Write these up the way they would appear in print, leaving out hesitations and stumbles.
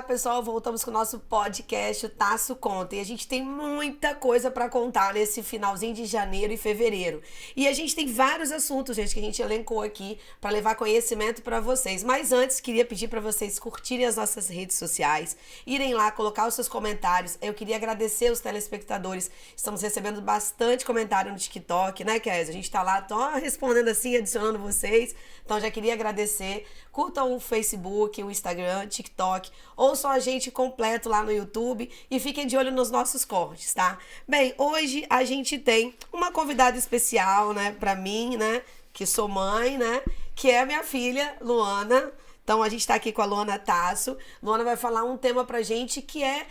pessoal, voltamos com o nosso podcast, o Taço Conta. E a gente tem muita coisa para contar nesse finalzinho de janeiro e fevereiro. E a gente tem vários assuntos, gente, que a gente elencou aqui para levar conhecimento para vocês. Mas antes, queria pedir para vocês curtirem as nossas redes sociais, irem lá, colocar os seus comentários. Eu queria agradecer os telespectadores. Estamos recebendo bastante comentário no TikTok, né, Kézia? A gente tá lá, tô respondendo assim, adicionando vocês. Então, já queria agradecer. Curtam o Facebook, o Instagram, TikTok, ouçam a gente completo lá no YouTube e fiquem de olho nos nossos cortes, tá? Bem, hoje a gente tem uma convidada especial, né, pra mim, né, que sou mãe, né, que é a minha filha, Luana. Então, a gente tá aqui com a Luana Tasso. Luana vai falar um tema pra gente que é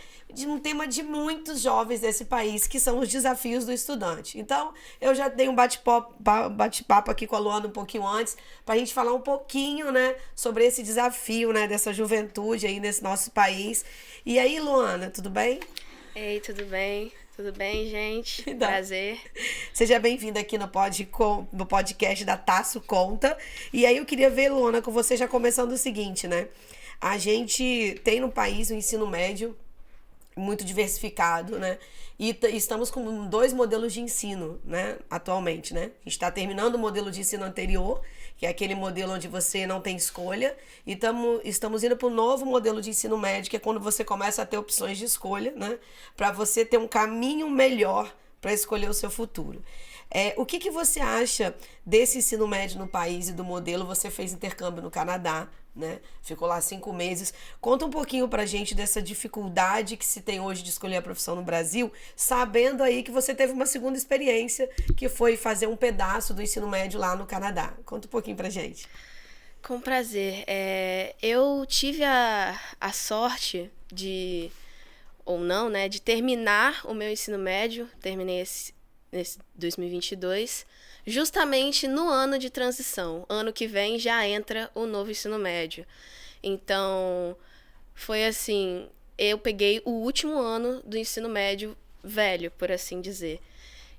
um tema de muitos jovens desse país, que são os desafios do estudante. Então, eu já dei um bate-papo aqui com a Luana um pouquinho antes, pra gente falar um pouquinho, né, sobre esse desafio, né, dessa juventude aí nesse nosso país. E aí, Luana, tudo bem? Ei, tudo bem? Tudo bem, gente? Prazer. Seja bem-vinda aqui no podcast da Taço Conta. E aí eu queria ver, Luana, com você já começando o seguinte, né? A gente tem no país o ensino médio muito diversificado, né? E estamos com 2 modelos de ensino, né? Atualmente, né? A gente está terminando o modelo de ensino anterior, que é aquele modelo onde você não tem escolha, e estamos indo para o novo modelo de ensino médio, que é quando você começa a ter opções de escolha, né? Para você ter um caminho melhor para escolher o seu futuro. O que você acha desse ensino médio no país e do modelo? Você fez intercâmbio no Canadá, né? Ficou lá 5 meses. Conta um pouquinho pra gente dessa dificuldade que se tem hoje de escolher a profissão no Brasil, sabendo aí que você teve uma segunda experiência, que foi fazer um pedaço do ensino médio lá no Canadá. Conta um pouquinho pra gente. Com prazer. Eu tive a sorte de, ou não, né, de terminar o meu ensino médio. Terminei nesse 2022, justamente no ano de transição. Ano que vem já entra o novo ensino médio. Então, foi assim, eu peguei o último ano do ensino médio velho, por assim dizer.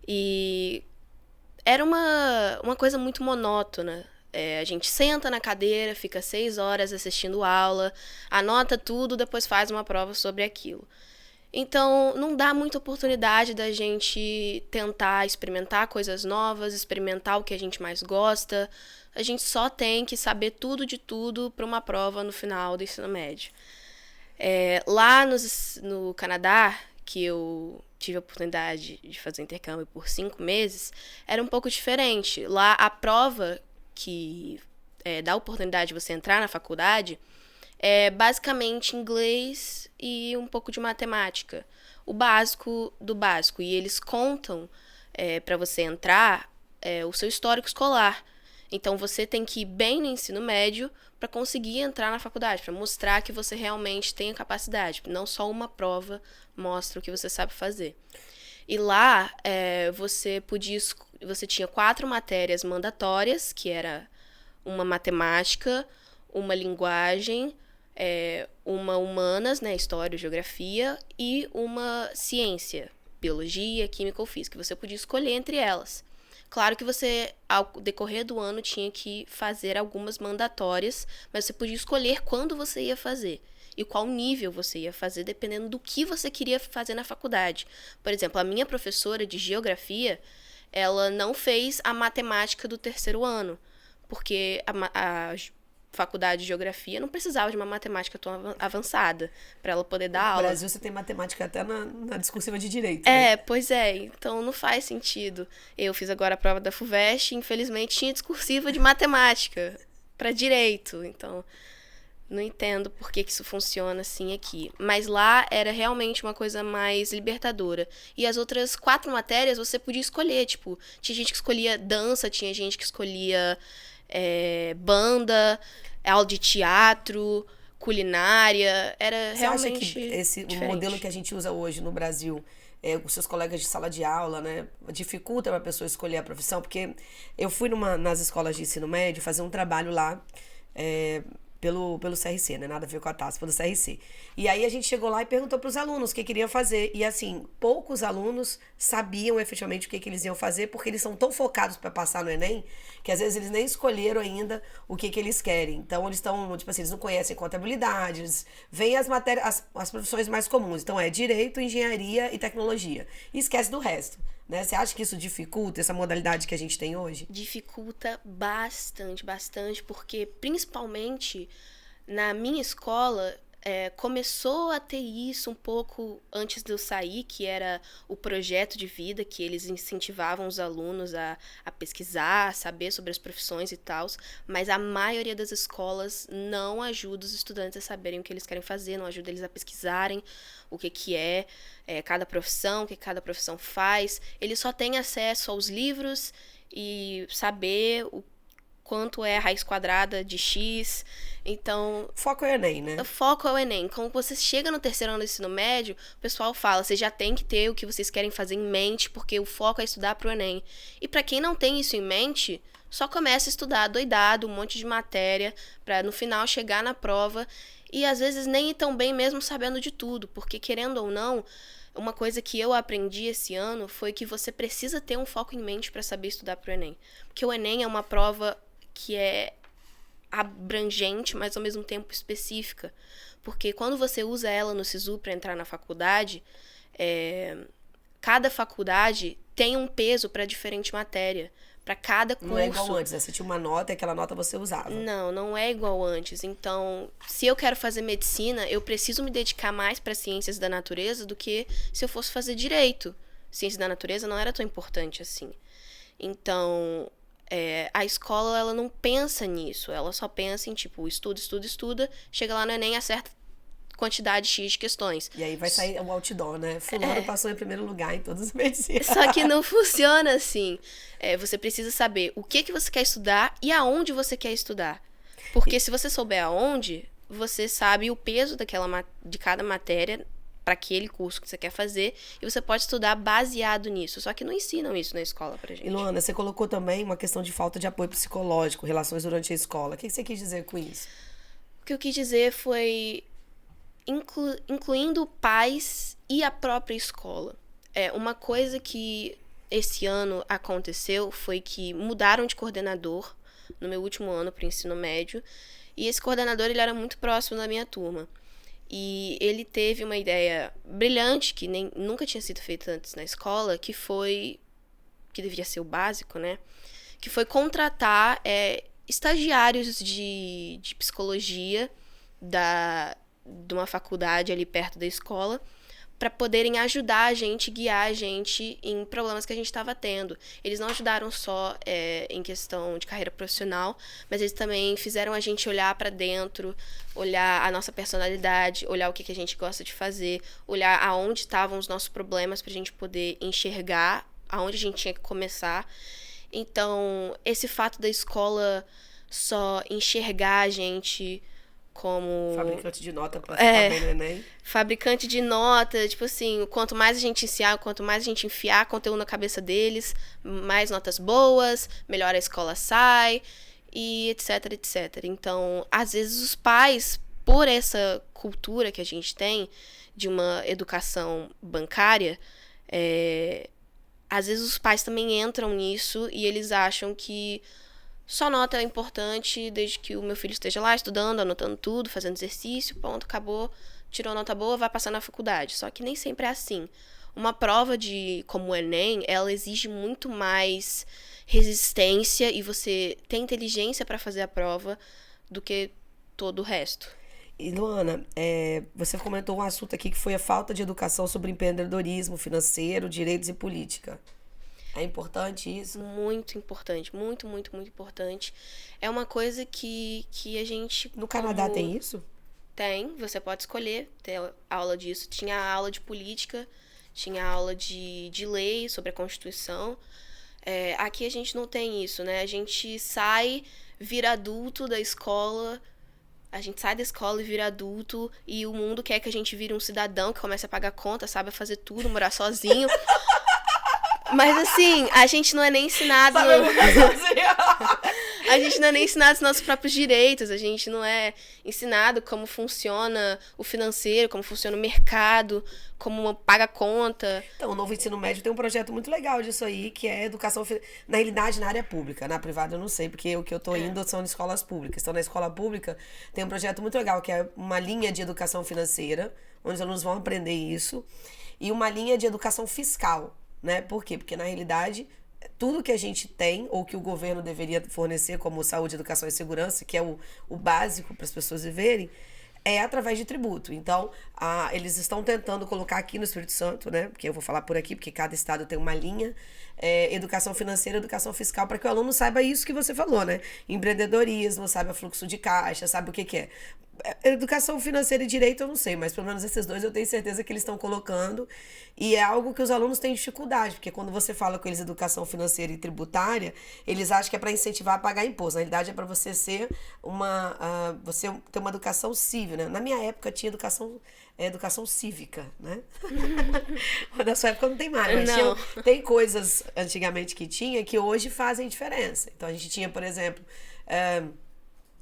E era uma coisa muito monótona. A gente senta na cadeira, fica 6 horas assistindo aula, anota tudo, depois faz uma prova sobre aquilo. Então, não dá muita oportunidade da gente tentar experimentar coisas novas, experimentar o que a gente mais gosta. A gente só tem que saber tudo de tudo para uma prova no final do ensino médio. Lá no Canadá, que eu tive a oportunidade de fazer intercâmbio por 5 meses, era um pouco diferente. Lá, a prova que dá a oportunidade de você entrar na faculdade é basicamente inglês e um pouco de matemática. O básico do básico. E eles contam, para você entrar, o seu histórico escolar. Então, você tem que ir bem no ensino médio para conseguir entrar na faculdade, para mostrar que você realmente tem a capacidade. Não só uma prova mostra o que você sabe fazer. E lá, você tinha 4 matérias mandatórias, que era uma matemática, uma linguagem, uma humanas, né, história, geografia, e uma ciência, biologia, química ou física. Você podia escolher entre elas. Claro que você, ao decorrer do ano, tinha que fazer algumas mandatórias, mas você podia escolher quando você ia fazer e qual nível você ia fazer, dependendo do que você queria fazer na faculdade. Por exemplo, a minha professora de geografia, ela não fez a matemática do 3º ano, porque a faculdade de geografia não precisava de uma matemática tão avançada para ela poder dar aula. No Brasil você tem matemática até na discursiva de direito, né? Né? Pois é. Então não faz sentido. Eu fiz agora a prova da FUVEST e infelizmente tinha discursiva de matemática para direito. Então não entendo por que isso funciona assim aqui. Mas lá era realmente uma coisa mais libertadora. E as outras 4 matérias você podia escolher. Tipo, tinha gente que escolhia dança, tinha gente que escolhia banda, aula de teatro, culinária. Era Você realmente acha que o modelo que a gente usa hoje no Brasil, os seus colegas de sala de aula, né, dificulta para a pessoa escolher a profissão? Porque eu fui nas escolas de ensino médio fazer um trabalho lá, pelo CRC, né? Nada a ver com a taça, pelo CRC. E aí a gente chegou lá e perguntou para os alunos o que queriam fazer. E assim, poucos alunos sabiam efetivamente o que eles iam fazer, porque eles são tão focados para passar no Enem, que às vezes eles nem escolheram ainda o que eles querem. Então eles estão, tipo assim, eles não conhecem contabilidade, eles veem as matérias, as profissões mais comuns. Então é direito, engenharia e tecnologia. E esquece do resto. Né? Você acha que isso dificulta essa modalidade que a gente tem hoje? Dificulta bastante, bastante, porque principalmente na minha escola começou a ter isso um pouco antes de eu sair, que era o projeto de vida, que eles incentivavam os alunos a pesquisar, a saber sobre as profissões e tal, mas a maioria das escolas não ajuda os estudantes a saberem o que eles querem fazer, não ajuda eles a pesquisarem o que é cada profissão, o que cada profissão faz. Eles só têm acesso aos livros e saber o quanto é a raiz quadrada de X. Então... Foco é o Enem, né? O foco é o Enem. Quando você chega no terceiro ano do ensino médio, o pessoal fala, você já tem que ter o que vocês querem fazer em mente, porque o foco é estudar pro Enem. E para quem não tem isso em mente, só começa a estudar doidado, um monte de matéria, para no final chegar na prova e às vezes nem ir tão bem mesmo sabendo de tudo, porque querendo ou não, uma coisa que eu aprendi esse ano foi que você precisa ter um foco em mente para saber estudar pro Enem. Porque o Enem é uma prova que é abrangente, mas ao mesmo tempo específica. Porque quando você usa ela no SISU para entrar na faculdade, cada faculdade tem um peso para diferente matéria, para cada curso. Não é igual antes, né? Você tinha uma nota e aquela nota você usava. Não é igual antes. Então, se eu quero fazer medicina, eu preciso me dedicar mais para ciências da natureza do que se eu fosse fazer direito. Ciências da natureza não era tão importante assim. Então... a escola, ela não pensa nisso, ela só pensa em, tipo, estuda, chega lá no Enem, acerta quantidade X de questões. E aí vai sair o outdoor, né? Fulano passou em primeiro lugar em todas as medicinas. Só que não funciona assim. Você precisa saber o que você quer estudar e aonde você quer estudar. Porque se você souber aonde, você sabe o peso de cada matéria para aquele curso que você quer fazer, e você pode estudar baseado nisso. Só que não ensinam isso na escola pra gente. E Luana, você colocou também uma questão de falta de apoio psicológico, relações durante a escola. O que você quis dizer com isso? O que eu quis dizer foi incluindo pais e a própria escola. Uma coisa que esse ano aconteceu foi que mudaram de coordenador no meu último ano para o ensino médio, e esse coordenador ele era muito próximo da minha turma. E ele teve uma ideia brilhante, que nunca tinha sido feita antes na escola, que deveria ser o básico, né? Que foi contratar estagiários de psicologia de uma faculdade ali perto da escola, para poderem ajudar a gente, guiar a gente em problemas que a gente estava tendo. Eles não ajudaram só em questão de carreira profissional, mas eles também fizeram a gente olhar para dentro, olhar a nossa personalidade, olhar o que a gente gosta de fazer, olhar aonde estavam os nossos problemas para a gente poder enxergar aonde a gente tinha que começar. Então, esse fato da escola só enxergar a gente como... Fabricante de nota pra ficar bem no Enem. Fabricante de nota, tipo assim, quanto mais a gente enfiar conteúdo na cabeça deles, mais notas boas, melhor a escola sai, e etc, etc. Então, às vezes os pais, por essa cultura que a gente tem de uma educação bancária, às vezes os pais também entram nisso e eles acham que só nota é importante desde que o meu filho esteja lá estudando, anotando tudo, fazendo exercício, ponto, acabou, tirou nota boa, vai passar na faculdade. Só que nem sempre é assim. Uma prova como o Enem, ela exige muito mais resistência e você tem inteligência para fazer a prova do que todo o resto. E Luana, você comentou um assunto aqui que foi a falta de educação sobre empreendedorismo financeiro, direitos e política. É importante isso? Muito importante, muito, muito, muito importante. É uma coisa que a gente... No Canadá tem isso? Tem, você pode escolher ter aula disso. Tinha aula de política, tinha aula de lei sobre a Constituição. Aqui a gente não tem isso, né? A gente sai, vira adulto da escola... A gente sai da escola e vira adulto e o mundo quer que a gente vire um cidadão que comece a pagar conta, sabe? A fazer tudo, morar sozinho. Mas assim, a gente não é nem ensinado... A gente não é nem ensinado os nossos próprios direitos, a gente não é ensinado como funciona o financeiro, como funciona o mercado, como paga a conta. Então, o novo ensino médio tem um projeto muito legal disso aí, que é educação, na realidade, na área pública. Na privada eu não sei, porque o que eu tô indo são escolas públicas. Então, na escola pública tem um projeto muito legal, que é uma linha de educação financeira, onde os alunos vão aprender isso, e uma linha de educação fiscal, né? Por quê? Porque, na realidade, tudo que a gente tem, ou que o governo deveria fornecer, como saúde, educação e segurança, que é o básico para as pessoas viverem, é através de tributo. Então, eles estão tentando colocar aqui no Espírito Santo, né? Porque eu vou falar por aqui, porque cada estado tem uma linha, educação financeira, educação fiscal, para que o aluno saiba isso que você falou, né? Empreendedorismo, saiba fluxo de caixa, sabe o que é. Educação financeira e direito eu não sei, mas pelo menos esses dois eu tenho certeza que eles estão colocando, e é algo que os alunos têm dificuldade, porque quando você fala com eles educação financeira e tributária, eles acham que é para incentivar a pagar imposto. Na realidade é para você ser você ter uma educação civil, né? Na minha época tinha educação cívica, né? Na sua época não tem mais, mas tem coisas antigamente que tinha que hoje fazem diferença. Então a gente tinha, por exemplo,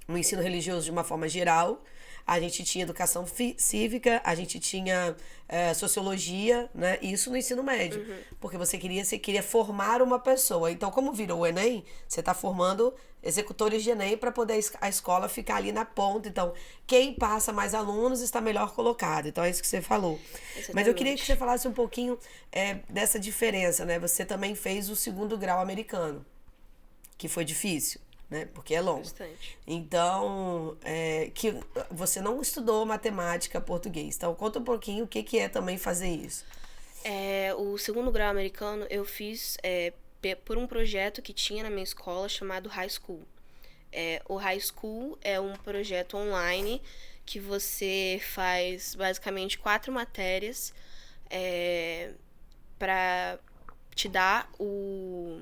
no ensino religioso de uma forma geral, a gente tinha educação cívica, a gente tinha sociologia, né? Isso no ensino médio. Porque você queria formar uma pessoa. Então, como virou o Enem, você está formando executores de Enem para poder a escola ficar ali na ponta. Então, quem passa mais alunos está melhor colocado. Então, é isso que você falou. Exatamente. Mas eu queria que você falasse um pouquinho dessa diferença, né? Você também fez o 2º grau americano, que foi difícil, né? Porque é longo. Bastante. Então, que você não estudou matemática, português. Então, conta um pouquinho o que é também fazer isso. O 2º grau americano eu fiz por um projeto que tinha na minha escola chamado High School. O High School é um projeto online que você faz basicamente 4 matérias para te dar o...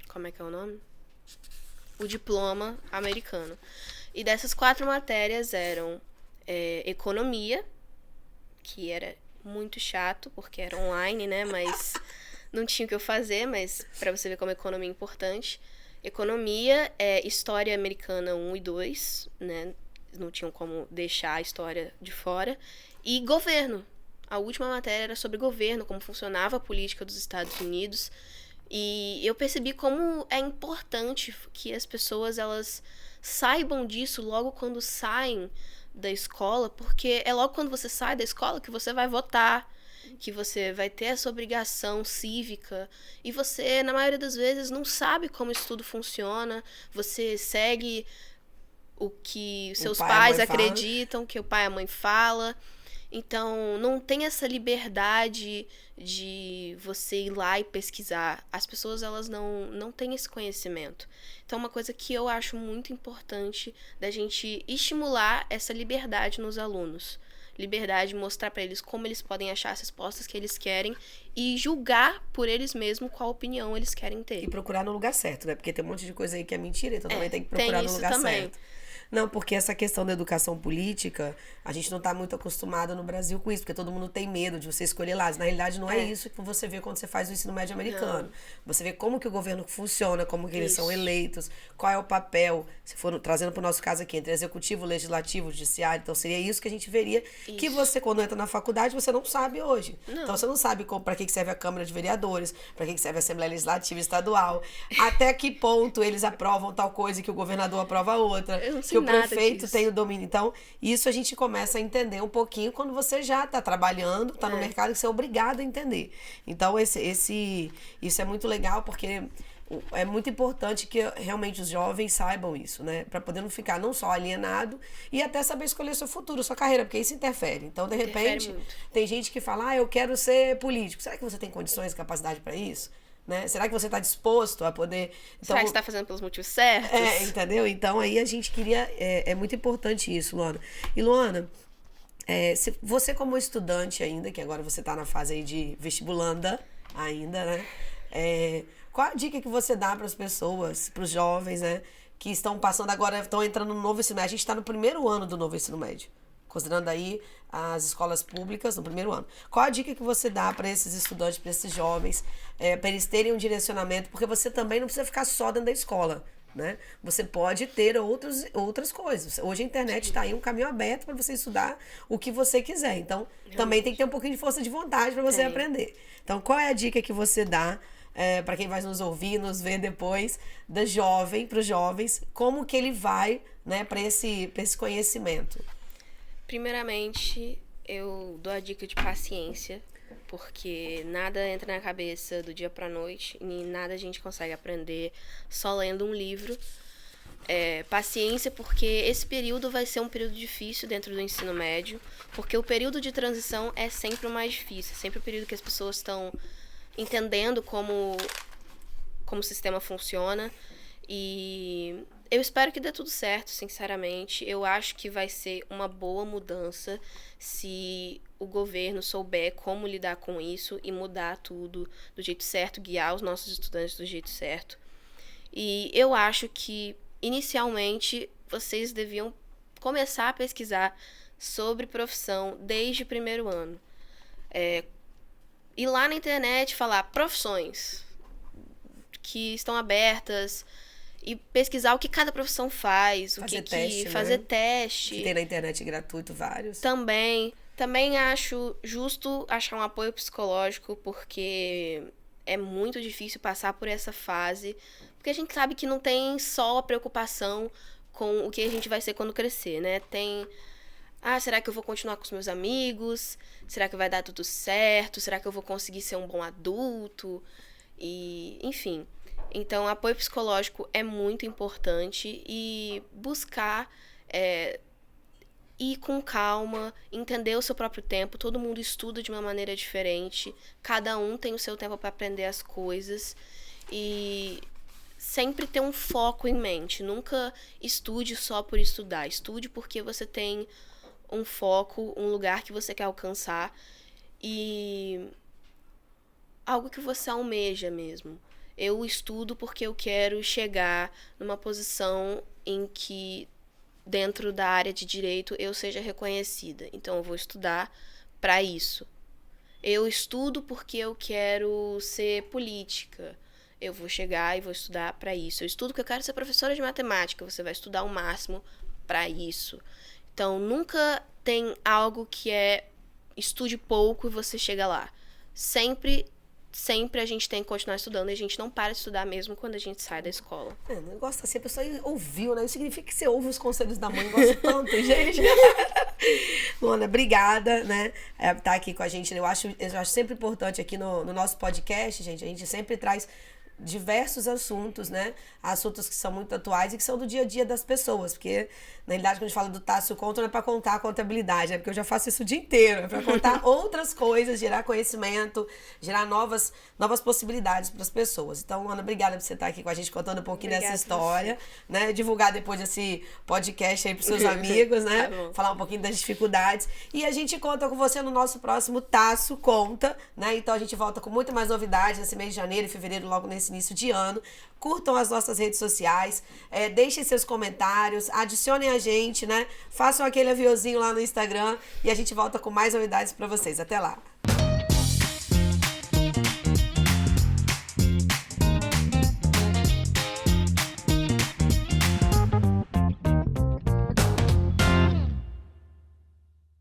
Como é que é o nome? O diploma americano. E dessas 4 matérias eram economia, que era muito chato, porque era online, né? Mas não tinha o que eu fazer, mas para você ver como a economia é importante. Economia, história americana 1 e 2, né? Não tinham como deixar a história de fora. E governo. A última matéria era sobre governo, como funcionava a política dos Estados Unidos. E eu percebi como é importante que as pessoas elas saibam disso logo quando saem da escola, porque é logo quando você sai da escola que você vai votar, que você vai ter essa obrigação cívica, e você, na maioria das vezes, não sabe como isso tudo funciona, você segue o que seus pais acreditam, que o pai e a mãe falam. Então, não tem essa liberdade de você ir lá e pesquisar. As pessoas, elas não têm esse conhecimento. Então, uma coisa que eu acho muito importante da gente estimular essa liberdade nos alunos. Liberdade de mostrar para eles como eles podem achar as respostas que eles querem e julgar por eles mesmos qual opinião eles querem ter. E procurar no lugar certo, né? Porque tem um monte de coisa aí que é mentira, então também tem que procurar no lugar certo. Não, porque essa questão da educação política, a gente não está muito acostumado no Brasil com isso, porque todo mundo tem medo de você escolher lados. Na realidade, não é isso que você vê quando você faz o ensino médio americano. Não. Você vê como que o governo funciona, como que eles são eleitos, qual é o papel, se for trazendo para o nosso caso aqui, entre executivo, legislativo, judiciário. Então, seria isso que a gente veria, que você, quando entra na faculdade, você não sabe hoje. Não. Então, você não sabe para que serve a Câmara de Vereadores, para que serve a Assembleia Legislativa Estadual, até que ponto eles aprovam tal coisa e que o governador aprova outra. Eu não sei que o prefeito tem o domínio. Então, isso a gente começa a entender um pouquinho quando você já está trabalhando, está no mercado, que você é obrigado a entender. Então, isso é muito legal, porque é muito importante que realmente os jovens saibam isso, né? Para poder não ficar não só alienado e até saber escolher seu futuro, sua carreira, porque isso interfere. Então, de repente, tem gente que fala, eu quero ser político. Será que você tem condições e capacidade para isso? Né? Será que você está disposto a poder... Então, será que você está fazendo pelos motivos certos? Entendeu? Então, aí a gente queria... É muito importante isso, Luana. E, Luana, se você como estudante ainda, que agora você está na fase aí de vestibulanda ainda, né? Qual a dica que você dá para as pessoas, para os jovens, né? Que estão passando agora, estão entrando no novo ensino médio. A gente está no 1º ano do novo ensino médio. Considerando aí as escolas públicas no 1º ano. Qual a dica que você dá para esses estudantes, para esses jovens, para eles terem um direcionamento? Porque você também não precisa ficar só dentro da escola. né? Você pode ter outras coisas. Hoje a internet está aí um caminho aberto para você estudar o que você quiser. Então, também tem que ter um pouquinho de força de vontade para você aprender. Então, qual é a dica que você dá para quem vai nos ouvir, nos ver depois, para os jovens, como que ele vai, né, para esse conhecimento? Primeiramente, eu dou a dica de paciência, porque nada entra na cabeça do dia pra noite e nada a gente consegue aprender só lendo um livro. Paciência, porque esse período vai ser um período difícil dentro do ensino médio, porque o período de transição é sempre o mais difícil, é sempre o período que as pessoas estão entendendo como o sistema funciona, e eu espero que dê tudo certo, sinceramente. Eu acho que vai ser uma boa mudança se o governo souber como lidar com isso e mudar tudo do jeito certo, guiar os nossos estudantes do jeito certo. E eu acho que, inicialmente, vocês deviam começar a pesquisar sobre profissão desde o primeiro ano. Ir lá na internet falar profissões que estão abertas e pesquisar o que cada profissão faz, fazer teste. Que tem na internet gratuito vários. Também acho justo achar um apoio psicológico, porque é muito difícil passar por essa fase, porque a gente sabe que não tem só a preocupação com o que a gente vai ser quando crescer, né? Tem, será que eu vou continuar com os meus amigos? Será que vai dar tudo certo? Será que eu vou conseguir ser um bom adulto? E, enfim. Então, apoio psicológico é muito importante, e buscar ir com calma, entender o seu próprio tempo. Todo mundo estuda de uma maneira diferente, cada um tem o seu tempo para aprender as coisas, e sempre ter um foco em mente. Nunca estude só por estudar, estude porque você tem um foco, um lugar que você quer alcançar e algo que você almeja mesmo. Eu estudo porque eu quero chegar numa posição em que, dentro da área de direito, eu seja reconhecida. Então, eu vou estudar para isso. Eu estudo porque eu quero ser política. Eu vou chegar e vou estudar para isso. Eu estudo porque eu quero ser professora de matemática. Você vai estudar o máximo para isso. Então, nunca tem algo que estude pouco e você chega lá. Sempre a gente tem que continuar estudando, e a gente não para de estudar mesmo quando a gente sai da escola. O negócio assim, a pessoa ouviu, né? Isso significa que você ouve os conselhos da mãe, gosta tanto, gente. Luana, obrigada, né? Por estar aqui com a gente. Eu acho sempre importante aqui no nosso podcast, gente, a gente sempre traz diversos assuntos, né? Assuntos que são muito atuais e que são do dia a dia das pessoas, porque na realidade quando a gente fala do Tássio Conta não é para contar a contabilidade, é porque eu já faço isso o dia inteiro, é para contar outras coisas, gerar conhecimento, gerar novas possibilidades para as pessoas. Então, Ana, obrigada por você estar aqui com a gente contando um pouquinho dessa história, né? Divulgar depois esse podcast aí para seus amigos, né? Tá, falar um pouquinho das dificuldades, e a gente conta com você no nosso próximo Tássio Conta, né? Então a gente volta com muito mais novidades nesse mês de janeiro e fevereiro, logo nesse início de ano. Curtam as nossas redes sociais, deixem seus comentários, adicionem a gente, né? Façam aquele aviãozinho lá no Instagram, e a gente volta com mais novidades para vocês. Até lá!